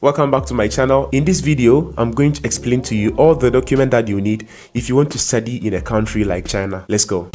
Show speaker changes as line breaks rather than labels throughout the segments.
Welcome back to my channel. In this video, I'm going to explain to you all the documents that you need if you want to study in a country like China. Let's go.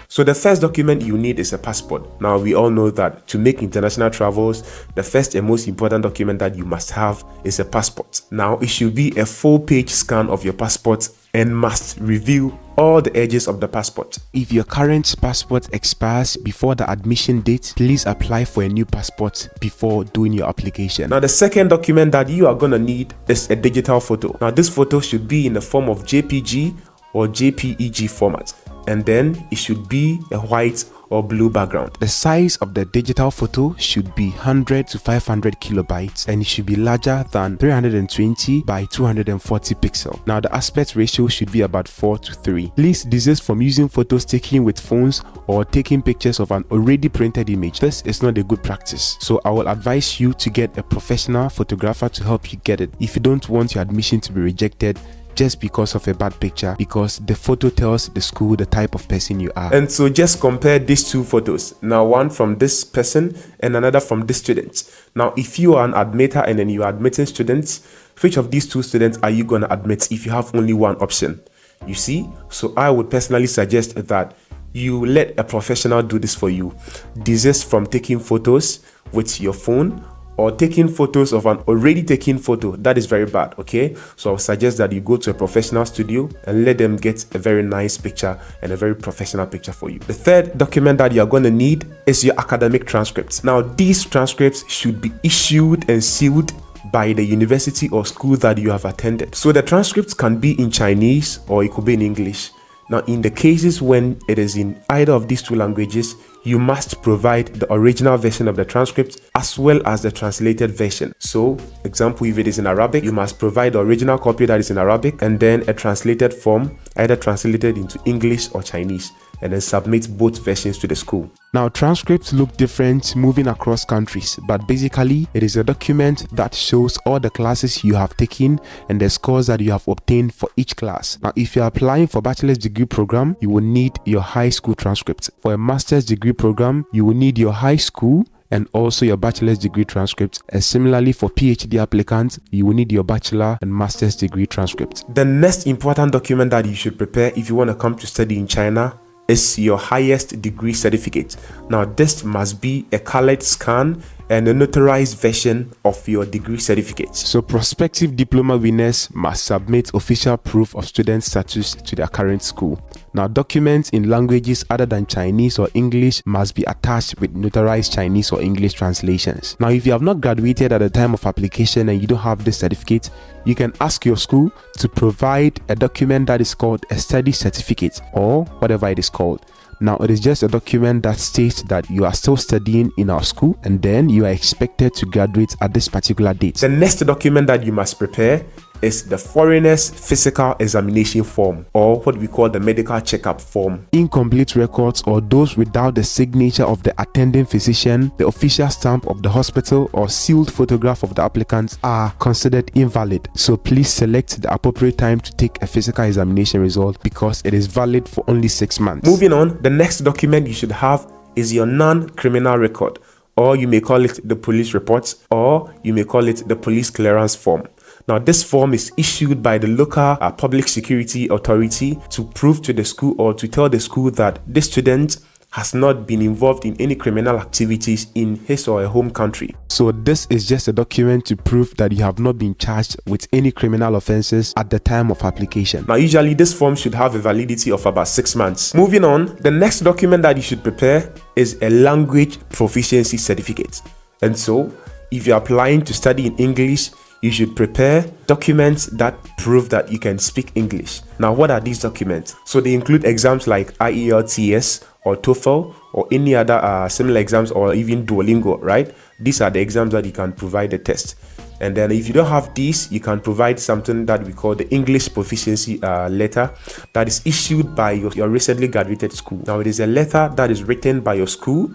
So the first document you need is a passport. Now we all know that to make international travels, the first and most important document that you must have is a passport. Now it should be a full-page scan of your passport and must reveal all the edges of the passport. If your current passport expires before the admission date, please apply for a new passport before doing your application. Now the second document that you are going to need is a digital photo. Now this photo should be in the form of JPG or JPEG format, and then it should be a white or blue background. The size of the digital photo should be 100 to 500 kilobytes and it should be larger than 320 by 240 pixel. Now the aspect ratio should be about 4:3. Please desist from using photos taken with phones or taking pictures of an already printed image. This is not a good practice. So I will advise you to get a professional photographer to help you get it if you don't want your admission to be rejected just because of a bad picture, because the photo tells the school the type of person you are. And so just compare these two photos. Now one from this person and another from this student. Now if you are an admitter and then you are admitting students, which of these two students are you going to admit if you have only one option? You see? So I would personally suggest that you let a professional do this for you. Desist from taking photos with your phone or taking photos of an already taken photo. That is very bad, okay? So I would suggest that you go to a professional studio and let them get a very nice picture and a very professional picture for you. The third document that you're going to need is your academic transcripts. Now these transcripts should be issued and sealed by the university or school that you have attended. So the transcripts can be in Chinese or it could be in English. Now in the cases when it is in either of these two languages, you must provide the original version of the transcript as well as the translated version. So, example, if it is in Arabic, you must provide the original copy that is in Arabic and then a translated form, either translated into English or Chinese, and then submit both versions to the school. Now, transcripts look different moving across countries, but basically, it is a document that shows all the classes you have taken and the scores that you have obtained for each class. Now, if you are applying for bachelor's degree program, you will need your high school transcript. For a master's degree program, you will need your high school and also your bachelor's degree transcript. And similarly for PhD applicants, you will need your bachelor and master's degree transcript. The next important document that you should prepare if you want to come to study in China is your highest degree certificate. Now this must be a colored scan and a notarized version of your degree certificate. So prospective diploma winners must submit official proof of student status to their current school. Now documents in languages other than Chinese or English must be attached with notarized Chinese or English translations. Now if you have not graduated at the time of application and you don't have this certificate, you can ask your school to provide a document that is called a study certificate or whatever it is called. Now it is just a document that states that you are still studying in our school and then you are expected to graduate at this particular date. The next document that you must prepare is the foreigner's physical examination form, or what we call the medical checkup form. Incomplete records or those without the signature of the attending physician, the official stamp of the hospital, or sealed photograph of the applicant are considered invalid. So please select the appropriate time to take a physical examination result because it is valid for only 6 months. Moving on, the next document you should have is your non-criminal record, or you may call it the police reports, or you may call it the police clearance form. Now this form is issued by the local public security authority to prove to the school or to tell the school that this student has not been involved in any criminal activities in his or her home country. So this is just a document to prove that you have not been charged with any criminal offenses at the time of application. Now usually this form should have a validity of about 6 months. Moving on, the next document that you should prepare is a language proficiency certificate. And so if you're applying to study in English, you should prepare documents that prove that you can speak English. Now, what are these documents? So they include exams like IELTS or TOEFL or any other similar exams, or even Duolingo, right? These are the exams that you can provide the test. And then if you don't have these, you can provide something that we call the English proficiency letter that is issued by your recently graduated school. Now, it is a letter that is written by your school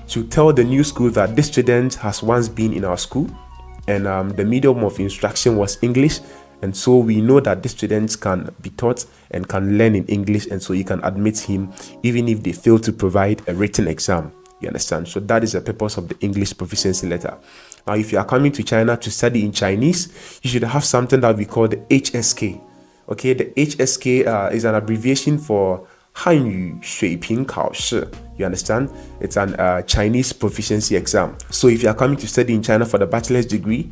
to tell the new school that this student has once been in our school, and the medium of instruction was English, and so we know that the students can be taught and can learn in English, and so you can admit him even if they fail to provide a written exam. You understand? So that is the purpose of the English proficiency letter. Now, if you are coming to China to study in Chinese, you should have something that we call the HSK. Okay, the HSK is an abbreviation for 汉语水平考试. You understand? It's an Chinese proficiency exam. So if you are coming to study in China for the bachelor's degree,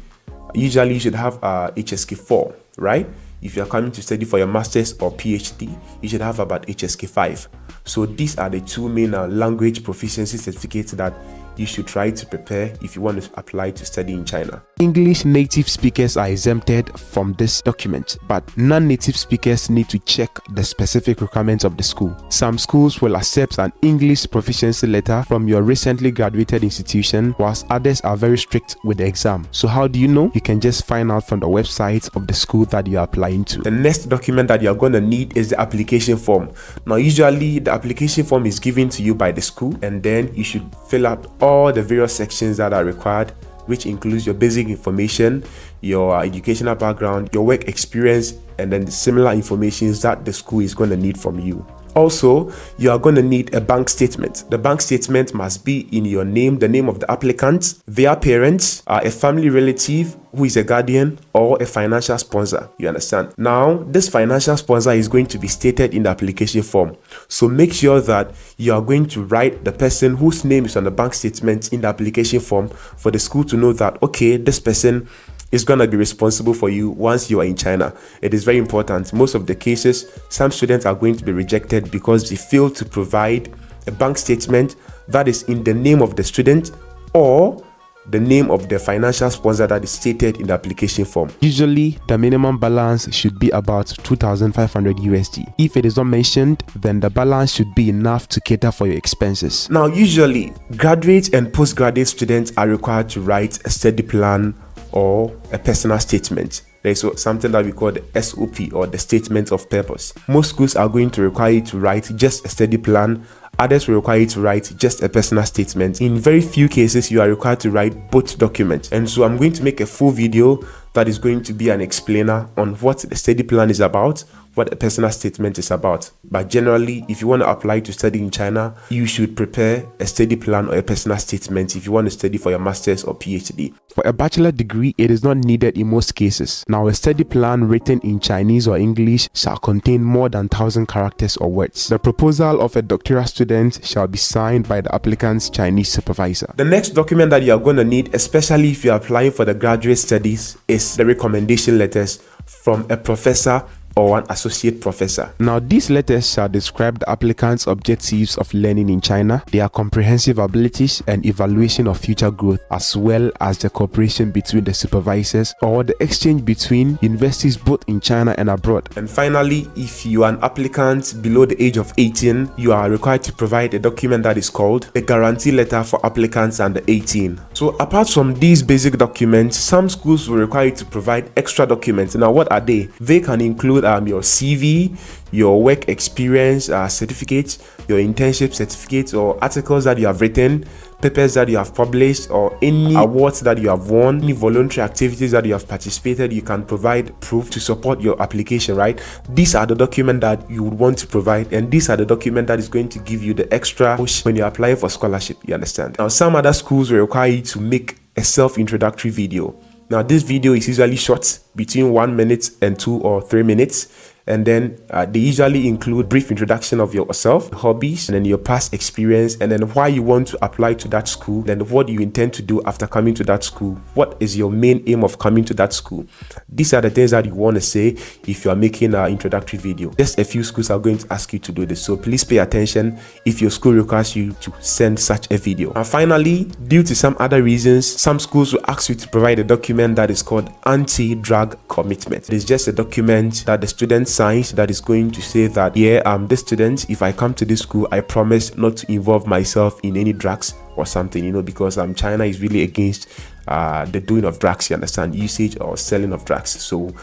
usually you should have HSK 4, right? If you are coming to study for your master's or PhD, you should have about HSK 5. So these are the two main language proficiency certificates that you should try to prepare if you want to apply to study in China. English native speakers are exempted from this document, but non-native speakers need to check the specific requirements of the school. Some schools will accept an English proficiency letter from your recently graduated institution, whilst others are very strict with the exam. So how do you know? You can just find out from the website of the school that you are applying to. The next document that you're going to need is the application form. Now, usually the application form is given to you by the school, and then you should fill out all the various sections that are required, which includes your basic information, your educational background, your work experience, and then the similar information that the school is going to need from you. Also, you are going to need a bank statement. The bank statement must be in your name, the name of the applicant, their parents, a family relative who is a guardian, or a financial sponsor. You understand? Now, this financial sponsor is going to be stated in the application form. So make sure that you are going to write the person whose name is on the bank statement in the application form for the school to know that, okay, this person is going to be responsible for you once you are in China. It is very important. Most of the cases, some students are going to be rejected because they fail to provide a bank statement that is in the name of the student or the name of the financial sponsor that is stated in the application form. Usually, the minimum balance should be about 2,500 USD. If it is not mentioned, then the balance should be enough to cater for your expenses. Now, usually, graduate and postgraduate students are required to write a study plan or a personal statement. There is something that we call the SOP, or the statement of purpose. Most schools are going to require you to write just a study plan. Others will require you to write just a personal statement. In very few cases, you are required to write both documents. And so I'm going to make a full video that is going to be an explainer on what the study plan is about, what a personal statement is about. But generally, if you want to apply to study in China, you should prepare a study plan or a personal statement if you want to study for your master's or PhD. For a bachelor degree, it is not needed in most cases. Now, a study plan written in Chinese or English shall contain more than 1,000 characters or words. The proposal of a doctoral student shall be signed by the applicant's Chinese supervisor. The next document that you are going to need, especially if you are applying for the graduate studies, is the recommendation letters from a professor or an associate professor. Now, these letters shall describe the applicant's objectives of learning in China, their comprehensive abilities and evaluation of future growth, as well as the cooperation between the supervisors or the exchange between universities both in China and abroad. And finally, if you are an applicant below the age of 18, you are required to provide a document that is called a guarantee letter for applicants under 18. So apart from these basic documents, some schools will require you to provide extra documents. Now, what are they? They can include your CV, your work experience certificates, your internship certificates or articles that you have written, papers that you have published, or any awards that you have won, any voluntary activities that you have participated. You can provide proof to support your application, right? These are the documents that you would want to provide, and these are the documents that is going to give you the extra push when you're applying for scholarship. You understand? Now, some other schools will require you to make a self-introductory video. Now, this video is usually short, between 1 minute and 2 or 3 minutes. And then they usually include brief introduction of yourself, hobbies, and then your past experience, and then why you want to apply to that school, then what you intend to do after coming to that school, what is your main aim of coming to that school. These are the things that you want to say if you are making an introductory video. Just a few schools are going to ask you to do this, so please pay attention if your school requires you to send such a video. And finally, due to some other reasons, some schools will ask you to provide a document that is called anti-drug commitment. It is just a document that the students signs that is going to say that, yeah, I'm the student. If I come to this school, I promise not to involve myself in any drugs or something, because China is really against the doing of drugs, you understand, usage or selling of drugs. So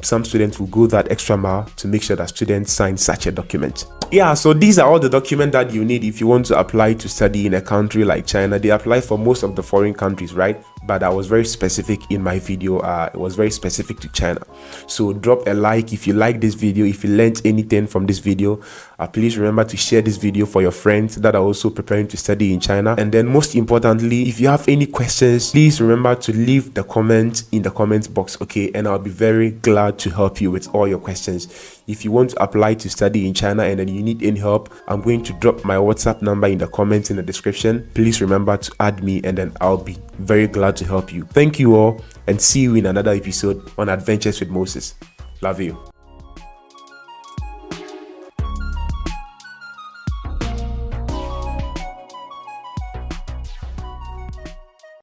some students will go that extra mile to make sure that students sign such a document. Yeah, so these are all the documents that you need if you want to apply to study in a country like China. They apply for most of the foreign countries, right? But I was very specific in my video. It was very specific to China. So drop a like if you like this video, if you learned anything from this video. Please remember to share this video for your friends that are also preparing to study in China. And then most importantly, if you have any questions, please remember to leave the comment in the comment box, okay? And I'll be very glad to help you with all your questions. If you want to apply to study in China and then you need any help, I'm going to drop my WhatsApp number in the comments in the description. Please remember to add me and then I'll be very glad to help you. Thank you all and see you in another episode on Adventures with Moses. Love you.